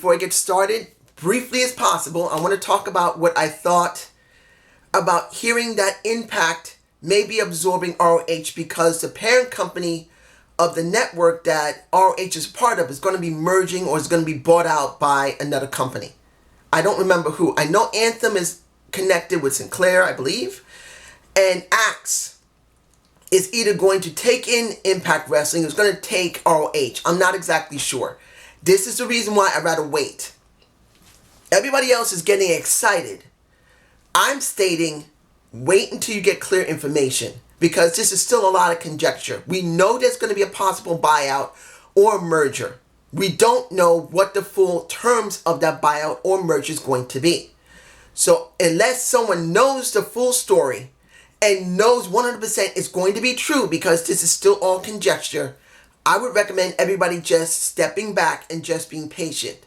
before I get started, briefly as possible, I want to talk about what I thought about hearing that Impact may be absorbing ROH because the parent company of the network that ROH is part of is going to be merging or is going to be bought out by another company. I don't remember who. I know Anthem is connected with Sinclair, I believe, and Axe is either going to take in Impact Wrestling or is going to take ROH. I'm not exactly sure. This is the reason why I'd rather wait. Everybody else is getting excited. I'm stating wait until you get clear information because this is still a lot of conjecture. We know there's going to be a possible buyout or merger. We don't know what the full terms of that buyout or merger is going to be. So unless someone knows the full story and knows 100% it's going to be true, because this is still all conjecture, I would recommend everybody just stepping back and just being patient.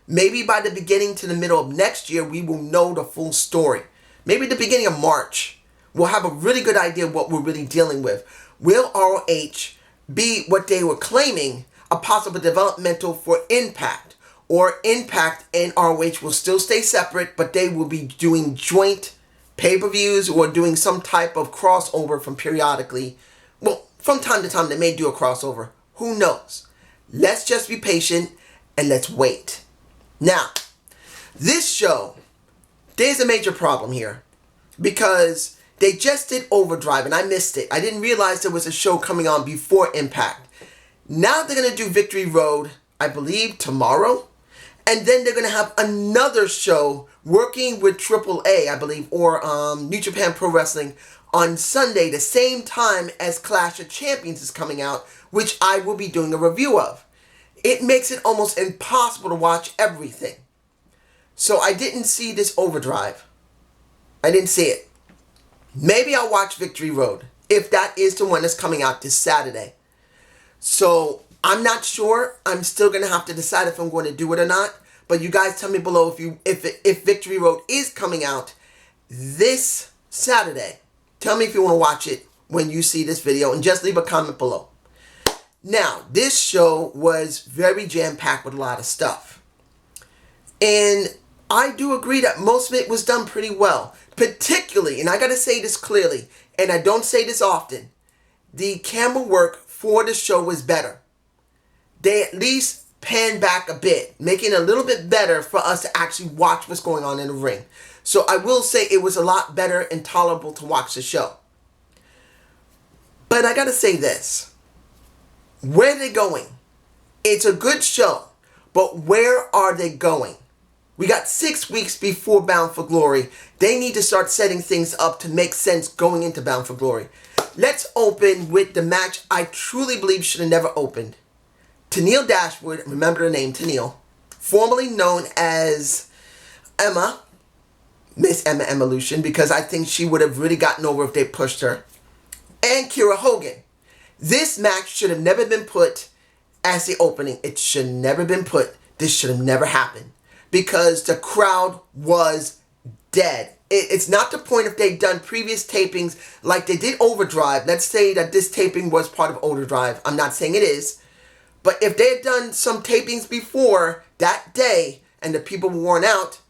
Maybe by the beginning to the middle of next year, we will know the full story. Maybe the beginning of March, we'll have a really good idea of what we're really dealing with. Will ROH be what they were claiming, a possible developmental for Impact? Or Impact and ROH will still stay separate, but they will be doing joint pay-per-views or doing some type of crossover from periodically. Well, from time to time they may do a crossover. Who knows? Let's just be patient and let's wait. Now, this show, there's a major problem here because they just did Overdrive and I missed it. I didn't realize there was a show coming on before Impact. Now they're going to do Victory Road, I believe, tomorrow. And then they're going to have another show working with AAA, I believe, or New Japan Pro Wrestling on Sunday, the same time as Clash of Champions is coming out, which I will be doing a review of. It makes it almost impossible to watch everything. So I didn't see this Overdrive. I didn't see it. Maybe I'll watch Victory Road, if that is the one that's coming out this Saturday. So I'm not sure. I'm still going to have to decide if I'm going to do it or not. But you guys tell me below if Victory Road is coming out this Saturday. Tell me if you want to watch it when you see this video and just leave a comment below. Now, this show was very jam-packed with a lot of stuff. And I do agree that most of it was done pretty well. Particularly, and I got to say this clearly, and I don't say this often, the camera work for the show was better. They at least panned back a bit, making it a little bit better for us to actually watch what's going on in the ring. So I will say it was a lot better and tolerable to watch the show. But I got to say this. Where are they going? It's a good show, but where are they going? We got 6 weeks before Bound for Glory. They need to start setting things up to make sense going into Bound for Glory. Let's open with the match I truly believe should have never opened. Tennille Dashwood, remember the name Tennille, formerly known as Emma, Miss Emma Evolution, because I think she would have really gotten over if they pushed her, and Kiera Hogan. This match should have never been put as the opening. It should have never been put. This should have never happened because the crowd was dead. It's not the point if they'd done previous tapings like they did Overdrive. Let's say that this taping was part of Overdrive. I'm not saying it is. But if they had done some tapings before that day and the people were worn out,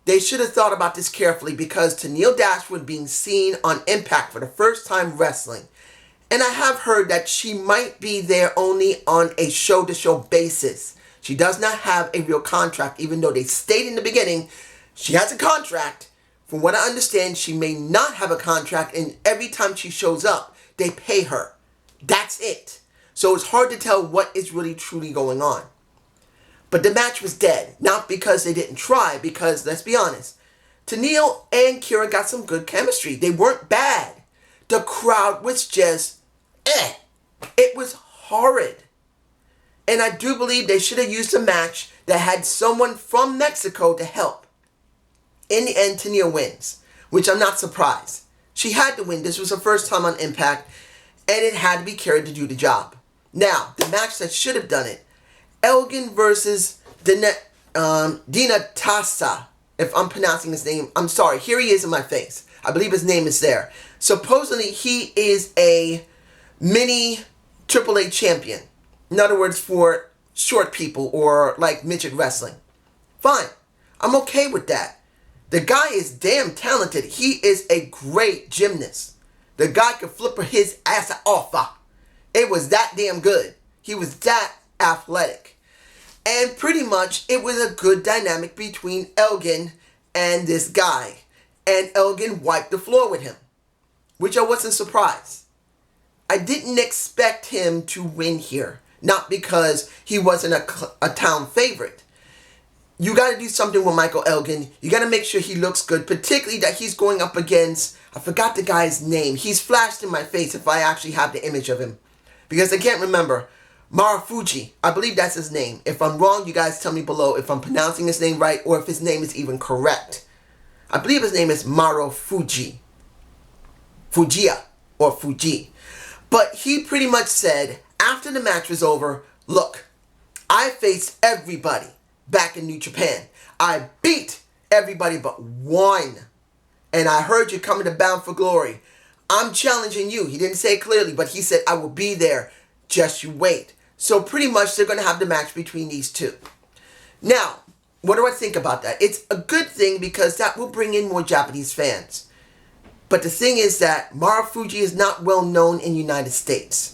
they should have thought about this carefully because Tennille Dashwood being seen on Impact for the first time wrestling. And I have heard that she might be there only on a show-to-show basis. She does not have a real contract, even though they stated in the beginning she has a contract. From what I understand, she may not have a contract, and every time she shows up, they pay her. That's it. So it's hard to tell what is really truly going on. But the match was dead. Not because they didn't try, because, let's be honest, Tennille and Kiera got some good chemistry. They weren't bad. The crowd was just, It was horrid. And I do believe they should have used a match that had someone from Mexico to help. In the end, Tennille wins, which I'm not surprised. She had to win. This was her first time on Impact, and it had to be Kiera to do the job. Now, the match that should have done it, Elgin versus Dina Tessa. If I'm pronouncing his name, I'm sorry. Here he is in my face. I believe his name is there. Supposedly, he is a mini AAA champion. In other words, for short people or like midget wrestling. Fine. I'm okay with that. The guy is damn talented. He is a great gymnast. The guy could flip his ass off. It was that damn good. He was that athletic. And pretty much it was a good dynamic between Elgin and this guy. And Elgin wiped the floor with him, which I wasn't surprised. I didn't expect him to win here. Not because he wasn't a town favorite. You got to do something with Michael Elgin. You got to make sure he looks good, particularly that he's going up against, I forgot the guy's name. He's flashed in my face if I actually have the image of him, because I can't remember. Marufuji, I believe that's his name. If I'm wrong, you guys tell me below if I'm pronouncing his name right or if his name is even correct. I believe his name is Marufuji. Fujiya or Fuji. But he pretty much said, after the match was over, look, I faced everybody back in New Japan. I beat everybody but one. And I heard you coming to Bound for Glory. I'm challenging you. He didn't say it clearly, but he said, I will be there. Just you wait. So pretty much they're going to have the match between these two. Now, what do I think about that? It's a good thing because that will bring in more Japanese fans. But the thing is that Marufuji is not well known in the United States.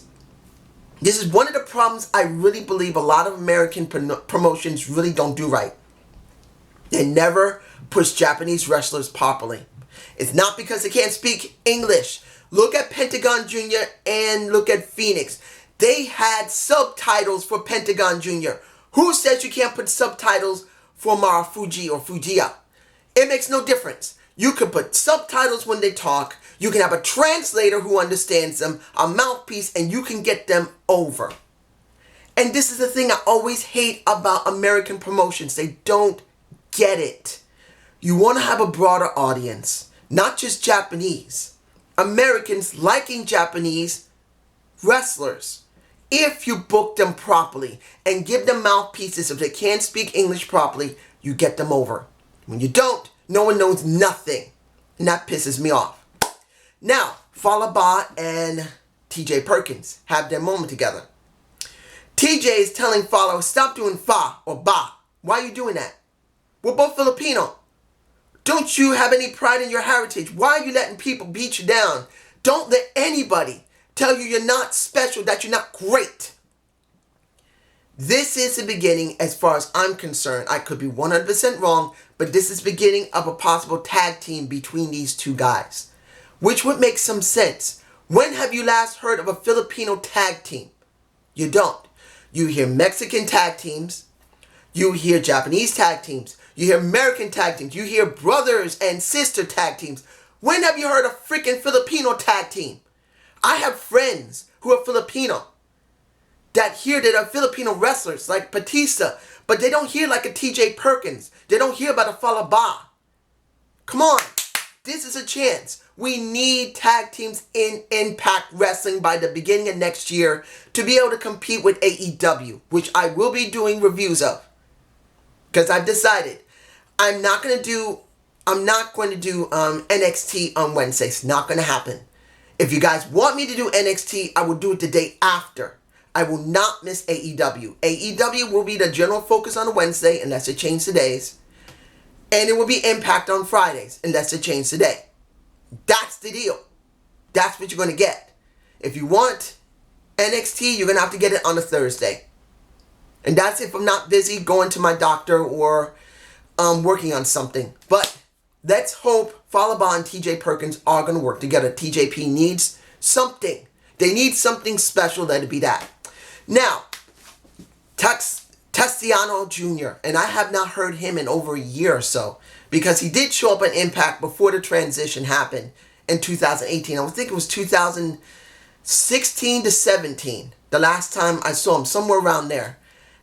This is one of the problems I really believe a lot of American promotions really don't do right. They never push Japanese wrestlers properly. It's not because they can't speak English. Look at Pentagon Jr. and look at Phoenix. They had subtitles for Pentagon Jr. Who says you can't put subtitles for Marufuji or Fujiya? It makes no difference. You can put subtitles when they talk. You can have a translator who understands them, a mouthpiece, and you can get them over. And this is the thing I always hate about American promotions. They don't get it. You want to have a broader audience, not just Japanese. Americans liking Japanese wrestlers. If you book them properly and give them mouthpieces, if they can't speak English properly, you get them over. When you don't, no one knows nothing. And that pisses me off. Now, Falaba and TJ Perkins have their moment together. TJ is telling Falaba, stop doing fa or ba. Why are you doing that? We're both Filipino. Don't you have any pride in your heritage? Why are you letting people beat you down? Don't let anybody tell you you're not special, that you're not great. This is the beginning, as far as I'm concerned. I could be 100% wrong, but this is the beginning of a possible tag team between these two guys, which would make some sense. When have you last heard of a Filipino tag team? You don't. You hear Mexican tag teams. You hear Japanese tag teams. You hear American tag teams. You hear brothers and sister tag teams. When have you heard of a freaking Filipino tag team? I have friends who are Filipino that hear that are Filipino wrestlers like Batista, but they don't hear like a TJ Perkins. They don't hear about a Falaba. Come on. This is a chance. We need tag teams in Impact Wrestling by the beginning of next year to be able to compete with AEW, which I will be doing reviews of. Because I've decided I'm not going to do NXT on Wednesdays. Not going to happen. If you guys want me to do NXT, I will do it the day after. I will not miss AEW. AEW will be the general focus on a Wednesday, unless they change the days. And it will be Impact on Fridays, unless they change the day. That's the deal. That's what you're going to get. If you want NXT, you're going to have to get it on a Thursday. And that's if I'm not busy going to my doctor or working on something. But let's hope Falaba and TJ Perkins are going to work together. TJP needs something. They need something special. Let it be that. Now, Tessiano Jr., and I have not heard him in over a year or so, because he did show up at Impact before the transition happened in 2018. I think it was 2016 to 17, the last time I saw him, somewhere around there.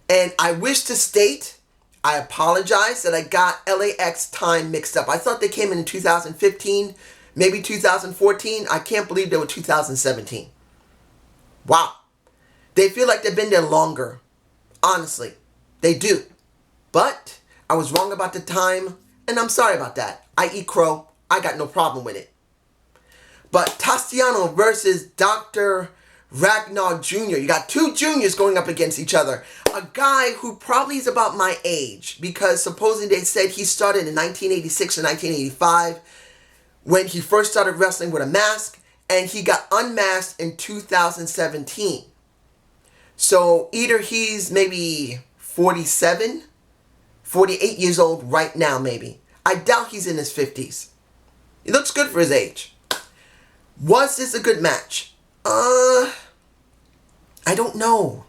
And I wish to state, I apologize that I got LAX time mixed up. I thought they came in 2015, maybe 2014. I can't believe they were 2017. Wow. They feel like they've been there longer. Honestly, they do. But I was wrong about the time, and I'm sorry about that. I eat crow. I got no problem with it. But Tessiano versus Dr. Ragnar Jr. You got two juniors going up against each other. A guy who probably is about my age, because supposedly they said he started in 1986 or 1985 when he first started wrestling with a mask, and he got unmasked in 2017. So either he's maybe 47, 48 years old right now maybe. I doubt he's in his 50s. He looks good for his age. Was this a good match? I don't know.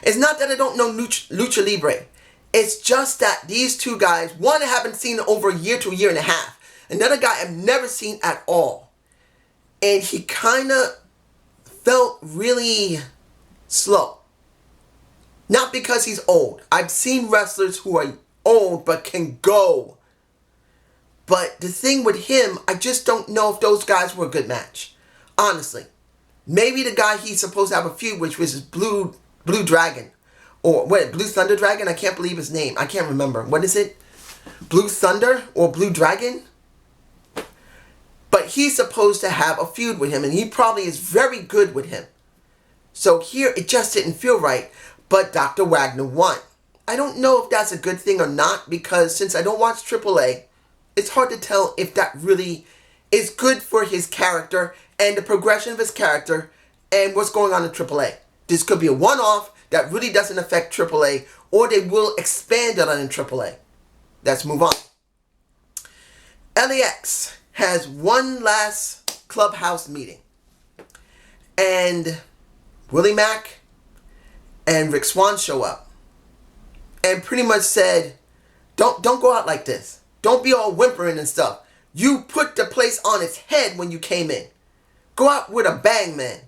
It's not that I don't know Lucha Libre. It's just that these two guys, one I haven't seen in over a year to a year and a half. Another guy I've never seen at all. And he kind of felt really slow. Not because he's old. I've seen wrestlers who are old but can go. But the thing with him, I just don't know if those guys were a good match. Honestly. Maybe the guy he's supposed to have a feud with, which is Blue Dragon. Or what, Blue Thunder Dragon? I can't believe his name. I can't remember. What is it? Blue Thunder or Blue Dragon? But he's supposed to have a feud with him, and he probably is very good with him. So here, it just didn't feel right, but Dr. Wagner won. I don't know if that's a good thing or not, because since I don't watch AAA, it's hard to tell if that really is good for his character and the progression of his character and what's going on in AAA. This could be a one-off that really doesn't affect AAA, or they will expand it on in AAA. Let's move on. LAX has one last clubhouse meeting. And Willie Mack and Rick Swann show up. And pretty much said, don't go out like this. Don't be all whimpering and stuff. You put the place on its head when you came in. Go out with a bang, man.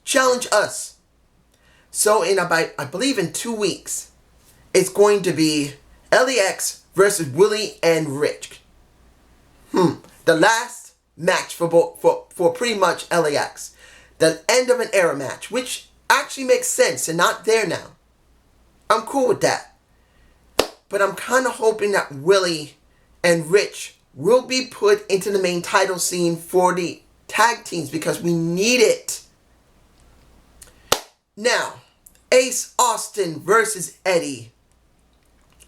Challenge us. So in about, I believe in 2 weeks, it's going to be LAX versus Willie and Rick. The last match for pretty much LAX. The end of an era match, which actually makes sense. They're not there now. I'm cool with that. But I'm kind of hoping that Willie and Rich will be put into the main title scene for the tag teams, because we need it. Now, Ace Austin versus Eddie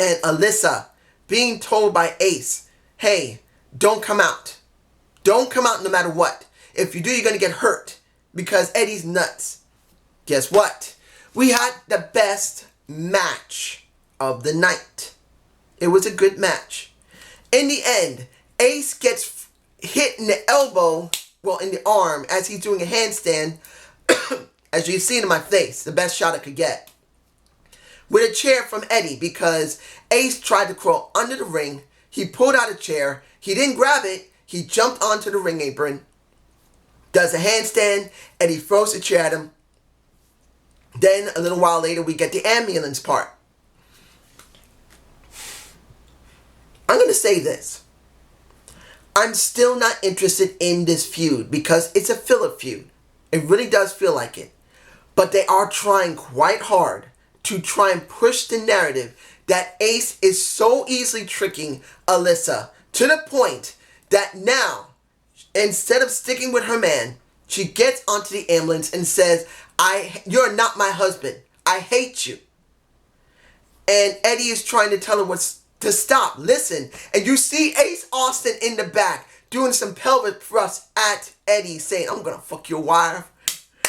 and Alyssa being told by Ace, hey, don't come out. Don't come out no matter what. If you do, you're going to get hurt because Eddie's nuts. Guess what? We had the best match of the night. It was a good match. In the end, Ace gets hit in the elbow, well, in the arm, as he's doing a handstand, as you've seen in my face, the best shot I could get, with a chair from Eddie, because Ace tried to crawl under the ring. He pulled out a chair. He didn't grab it. He jumped onto the ring apron, does a handstand, Eddie throws the chair at him. Then, a little while later, we get the ambulance part. I'm going to say this. I'm still not interested in this feud because it's a filler feud. It really does feel like it. But they are trying quite hard to try and push the narrative that Ace is so easily tricking Alyssa to the point that now, instead of sticking with her man, she gets onto the ambulance and says, you're not my husband. I hate you. And Eddie is trying to tell her to stop, listen. And you see Ace Austin in the back doing some pelvic thrusts at Eddie, saying, I'm going to fuck your wife.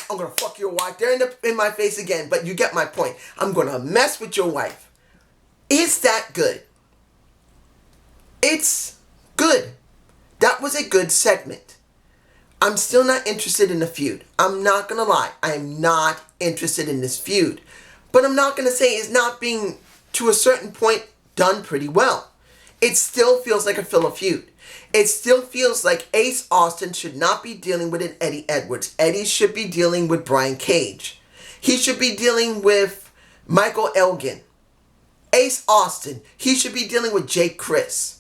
I'm going to fuck your wife. They're in my face again, but you get my point. I'm going to mess with your wife. It's that good. It's good. That was a good segment. I'm still not interested in the feud. I'm not going to lie. I am not interested in this feud. But I'm not going to say it's not being, to a certain point, done pretty well. It still feels like a filler feud. It still feels like Ace Austin should not be dealing with an Eddie Edwards. Eddie should be dealing with Brian Cage. He should be dealing with Michael Elgin. Ace Austin, he should be dealing with Jake Chris.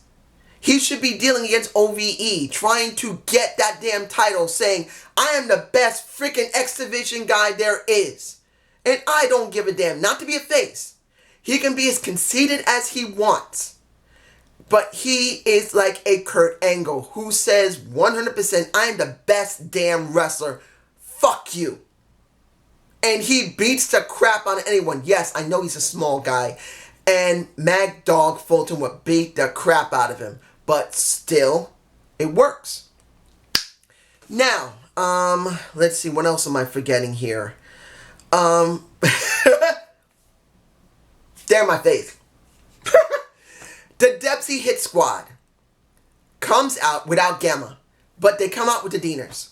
He should be dealing against OVE, trying to get that damn title, saying, I am the best freaking X Division guy there is. And I don't give a damn. Not to be a face. He can be as conceited as he wants. But he is like a Kurt Angle who says 100%, I am the best damn wrestler. Fuck you. and he beats the crap out of anyone. Yes, I know he's a small guy, and Mad Dog Fulton would beat the crap out of him, but still, it works. Now, let's see, what else am I forgetting here? There my face. The Dempsey Hit Squad comes out without Gamma, but they come out with the Deaners.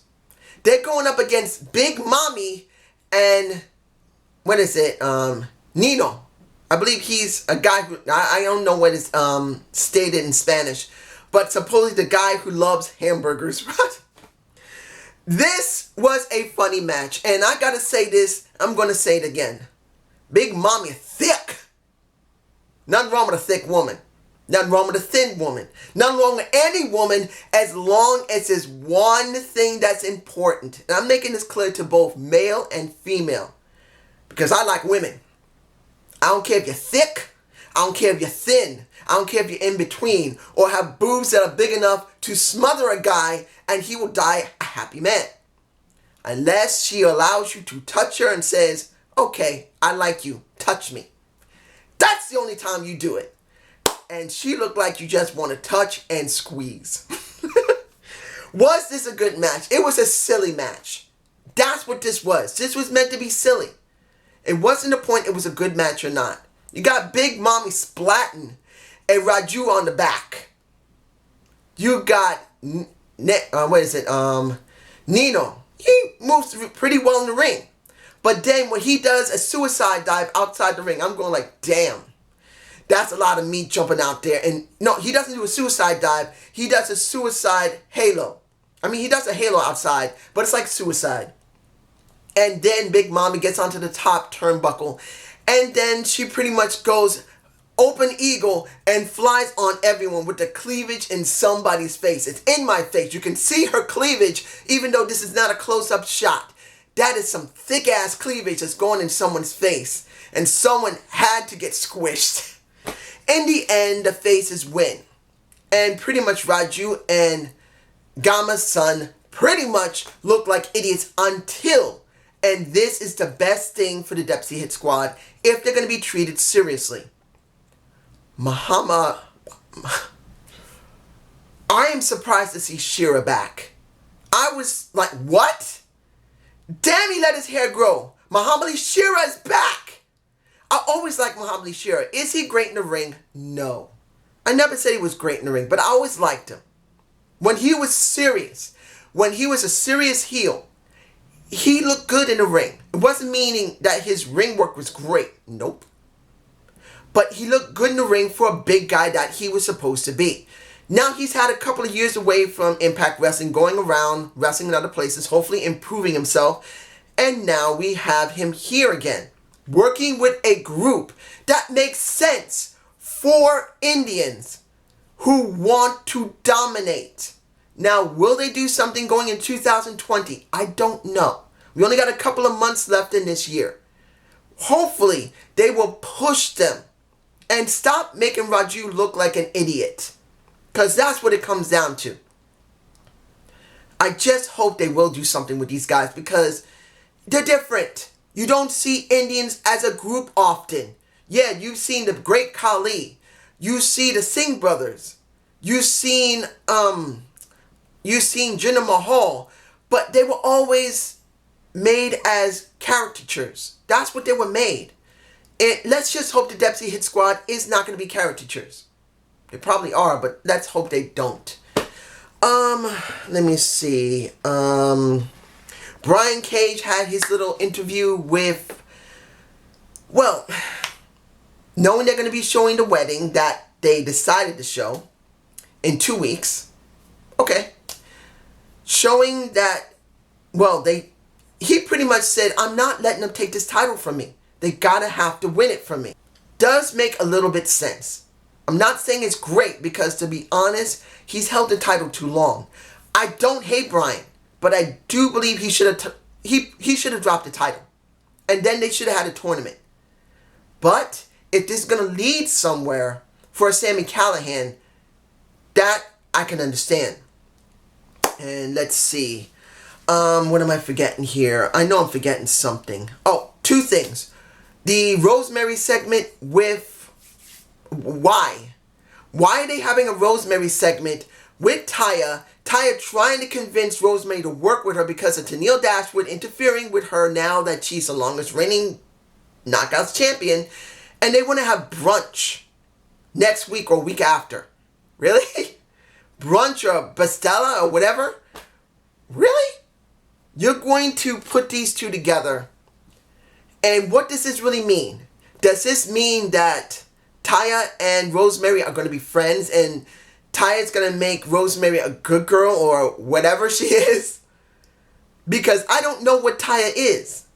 They're going up against Big Mommy and, what is it, Nino. I believe he's a guy who, I don't know what is stated in Spanish, but supposedly the guy who loves hamburgers. This was a funny match, and I gotta say this, I'm gonna say it again. Big Mommy is thick. Nothing wrong with a thick woman. Nothing wrong with a thin woman. Nothing wrong with any woman as long as there's one thing that's important. And I'm making this clear to both male and female, because I like women. I don't care if you're thick. I don't care if you're thin. I don't care if you're in between or have boobs that are big enough to smother a guy and he will die a happy man. Unless she allows you to touch her and says, okay, I like you, touch me. That's the only time you do it. And she looked like you just want to touch and squeeze. Was this a good match? It was a silly match. That's what this was. This was meant to be silly. It wasn't the point it was a good match or not. You got Big Mommy splatting and Raju on the back. You got, Nino. He moves pretty well in the ring. But then when he does a suicide dive outside the ring, I'm going like, damn. That's a lot of meat jumping out there. And no, he doesn't do a suicide dive. He does a suicide halo. I mean, he does a halo outside, but it's like suicide. And then Big Mommy gets onto the top turnbuckle. And then she pretty much goes open eagle and flies on everyone with the cleavage in somebody's face. It's in my face. You can see her cleavage, even though this is not a close-up shot. That is some thick-ass cleavage that's going in someone's face. And someone had to get squished. In the end, the faces win. And pretty much Raju and Gamma's son pretty much look like idiots until, and this is the best thing for the Dempsey Hit Squad, if they're going to be treated seriously. Muhammad, I am surprised to see Shira back. I was like, what? Damn, he let his hair grow. Muhammad Ali Shira is back. I always liked Muhammad Ali Shira. Is he great in the ring? No. I never said he was great in the ring, but I always liked him. When he was serious, when he was a serious heel, he looked good in the ring. It wasn't meaning that his ring work was great. Nope. But he looked good in the ring for a big guy that he was supposed to be. Now he's had a couple of years away from Impact Wrestling, going around, wrestling in other places, hopefully improving himself. And now we have him here again, working with a group that makes sense for Indians who want to dominate. Now, will they do something going in 2020? I don't know. We only got a couple of months left in this year. Hopefully, they will push them and stop making Raju look like an idiot. Because that's what it comes down to. I just hope they will do something with these guys because they're different. You don't see Indians as a group often. Yeah, you've seen the Great Khali. You see the Singh brothers. You've seen Jinder Mahal. But they were always made as caricatures. That's what they were made. And let's just hope the Dempsey Hit Squad is not going to be caricatures. They probably are, but let's hope they don't. Let me see. Brian Cage had his little interview with, well, knowing they're going to be showing the wedding that they decided to show in 2 weeks. Okay. Showing that, well, he pretty much said, I'm not letting them take this title from me. They gotta have to win it from me. Does make a little bit sense. I'm not saying it's great because, to be honest, he's held the title too long. I don't hate Brian, but I do believe he should have he should have dropped the title. And then they should have had a tournament. But if this is going to lead somewhere for Sami Callihan, that I can understand. And let's see. What am I forgetting here? I know I'm forgetting something. Oh, two things. The Rosemary segment with why? Why are they having a Rosemary segment with Taya? Taya trying to convince Rosemary to work with her because of Tennille Dashwood interfering with her now that she's the longest reigning Knockouts champion. And they want to have brunch next week or week after. Really? Brunch or Bastella or whatever? Really? You're going to put these two together. And what does this really mean? Does this mean that Taya and Rosemary are going to be friends and Taya's going to make Rosemary a good girl or whatever she is? Because I don't know what Taya is.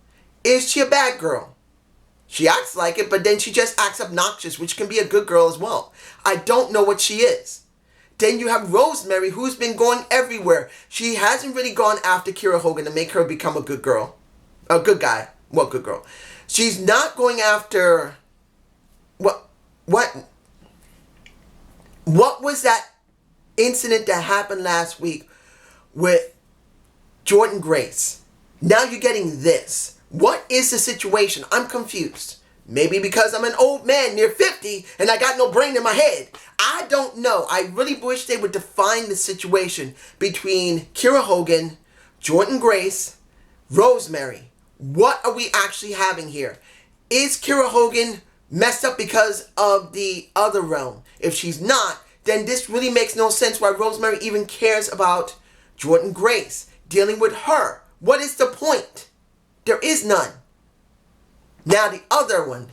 Is she a bad girl? She acts like it, but then she just acts obnoxious, which can be a good girl as well. I don't know what she is. Then you have Rosemary, who's been going everywhere. She hasn't really gone after Kiera Hogan to make her become a good girl. A good guy. Well, good girl. She's not going after... What was that incident that happened last week with Jordan Grace? Now you're getting this. What is the situation? I'm confused. Maybe because I'm an old man near 50 and I got no brain in my head. I don't know. I really wish they would define the situation between Kiera Hogan, Jordan Grace, Rosemary. What are we actually having here? Is Kiera Hogan messed up because of the other realm? If she's not, then this really makes no sense why Rosemary even cares about Jordan Grace, dealing with her. What is the point? There is none. Now the other one.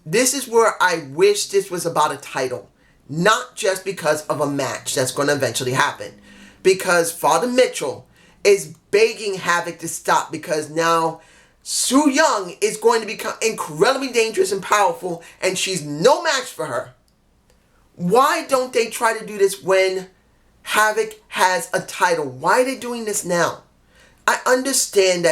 This is where I wish this was about a title. Not just because of a match that's going to eventually happen. Because Father Mitchell is begging Havoc to stop because now Su Yung is going to become incredibly dangerous and powerful and she's no match for her. Why don't they try to do this when Havoc has a title? Why are they doing this now? I understand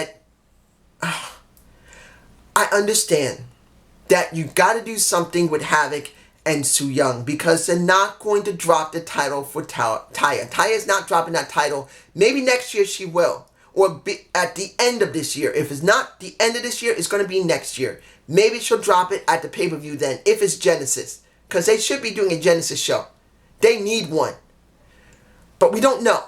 that you got to do something with Havoc and Su Yung because they're not going to drop the title for Taya. Taya is not dropping that title. Maybe next year she will. Or be at the end of this year. If it's not the end of this year, it's going to be next year. Maybe she'll drop it at the pay-per-view then, if it's Genesis. Because they should be doing a Genesis show. They need one. But we don't know.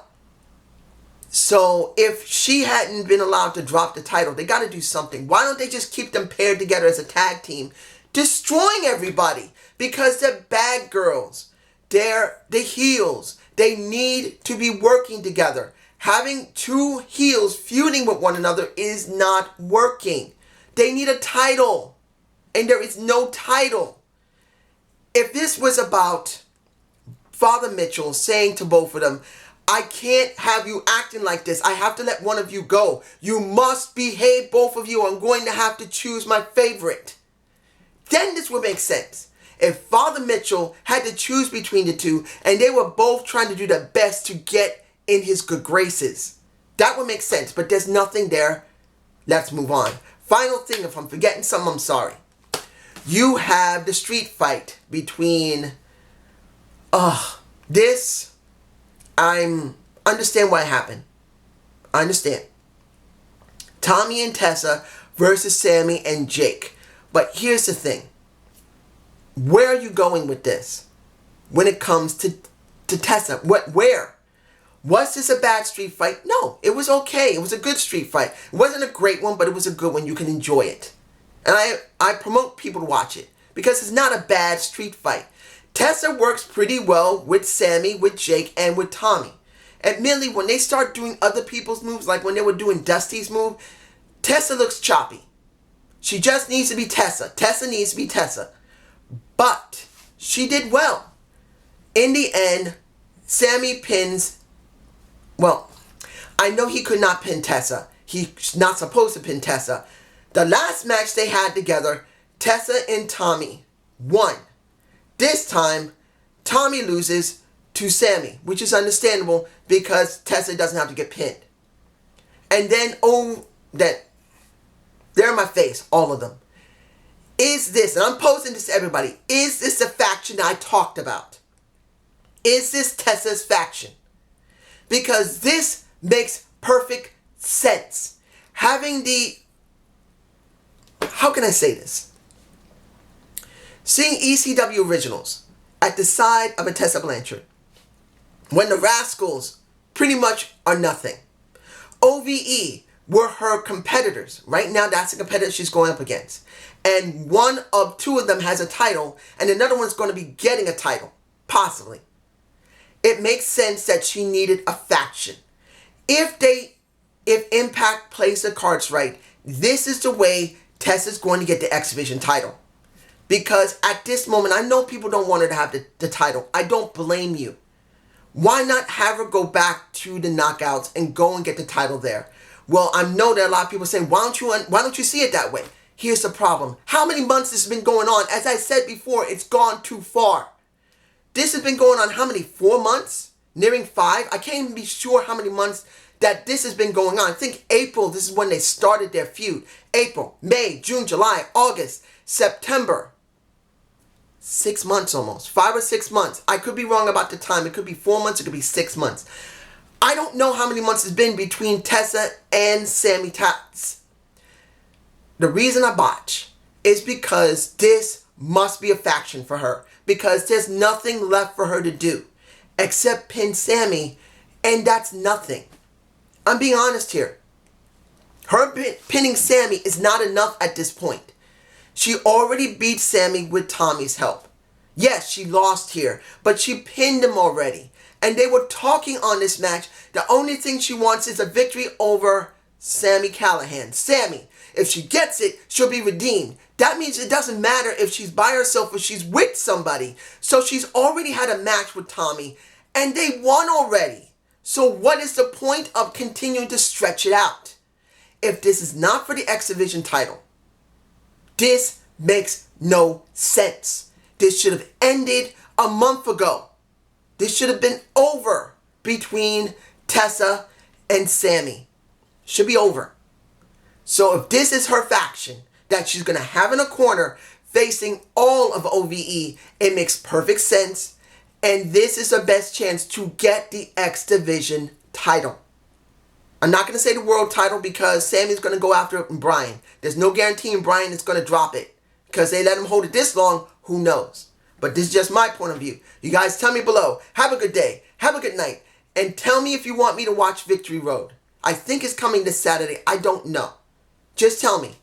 So if she hadn't been allowed to drop the title, they got to do something. Why don't they just keep them paired together as a tag team, destroying everybody? Because they're bad girls. They're the heels. They need to be working together. Having two heels feuding with one another is not working. They need a title. And there is no title. If this was about Father Mitchell saying to both of them, I can't have you acting like this. I have to let one of you go. You must behave, both of you. I'm going to have to choose my favorite. Then this would make sense. If Father Mitchell had to choose between the two and they were both trying to do their best to get in his good graces, that would make sense. But there's nothing there. Let's move on. Final thing, if I'm forgetting something, I'm sorry. You have the street fight between... I understand why it happened. I understand. Tommy and Tessa versus Sammy and Jake. But here's the thing. Where are you going with this? When it comes to Tessa. Where? Was this a bad street fight? No, it was okay. It was a good street fight. It wasn't a great one, but it was a good one. You can enjoy it. And I promote people to watch it. Because it's not a bad street fight. Tessa works pretty well with Sammy, with Jake, and with Tommy. Admittedly, when they start doing other people's moves, like when they were doing Dusty's move, Tessa looks choppy. She just needs to be Tessa. Tessa needs to be Tessa. But she did well. In the end, Sammy pins... Well, I know he could not pin Tessa. He's not supposed to pin Tessa. The last match they had together, Tessa and Tommy won. This time, Tommy loses to Sammy, which is understandable because Tessa doesn't have to get pinned. And then, they're in my face, all of them. Is this, and I'm posing this to everybody, is this the faction I talked about? Is this Tessa's faction? because this makes perfect sense. Having the, how can I say this? Seeing ECW originals at the side of a Tessa Blanchard, when the Rascals pretty much are nothing. OVE were her competitors. Right now, that's the competitor she's going up against. And one of two of them has a title, and another one's going to be getting a title, possibly. It makes sense that she needed a faction. If Impact plays the cards right, this is the way Tessa's going to get the X Division title. Because at this moment, I know people don't want her to have the title. I don't blame you. Why not have her go back to the Knockouts and go and get the title there? Well, I know that a lot of people are saying, why don't you see it that way? Here's the problem. How many months this has been going on? As I said before, it's gone too far. This has been going on how many? 4 months? Nearing 5? I can't even be sure how many months that this has been going on. I think April, this is when they started their feud. April, May, June, July, August, September. 6 months almost. 5 or 6 months. I could be wrong about the time. It could be 4 months. It could be 6 months. I don't know how many months it's been between Tessa and Sammy Tats. The reason I botch is because this must be a faction for her. Because there's nothing left for her to do except pin Sammy, and that's nothing. I'm being honest here. Her pinning Sammy is not enough at this point. She already beat Sammy with Tommy's help. Yes, she lost here, but she pinned him already. And they were talking on this match. The only thing she wants is a victory over Sami Callihan. Sammy, if she gets it, she'll be redeemed. That means it doesn't matter if she's by herself or she's with somebody. So she's already had a match with Tommy, and they won already. So what is the point of continuing to stretch it out? If this is not for the X Division title, this makes no sense. This should have ended a month ago. This should have been over between Tessa and Sammy. Should be over. So if this is her faction that she's going to have in a corner facing all of OVE, it makes perfect sense. And this is the best chance to get the X Division title. I'm not going to say the world title because Sammy's going to go after Brian. There's no guarantee Brian is going to drop it. Because they let him hold it this long, who knows? But this is just my point of view. You guys tell me below. Have a good day. Have a good night. And tell me if you want me to watch Victory Road. I think it's coming this Saturday. I don't know. Just tell me.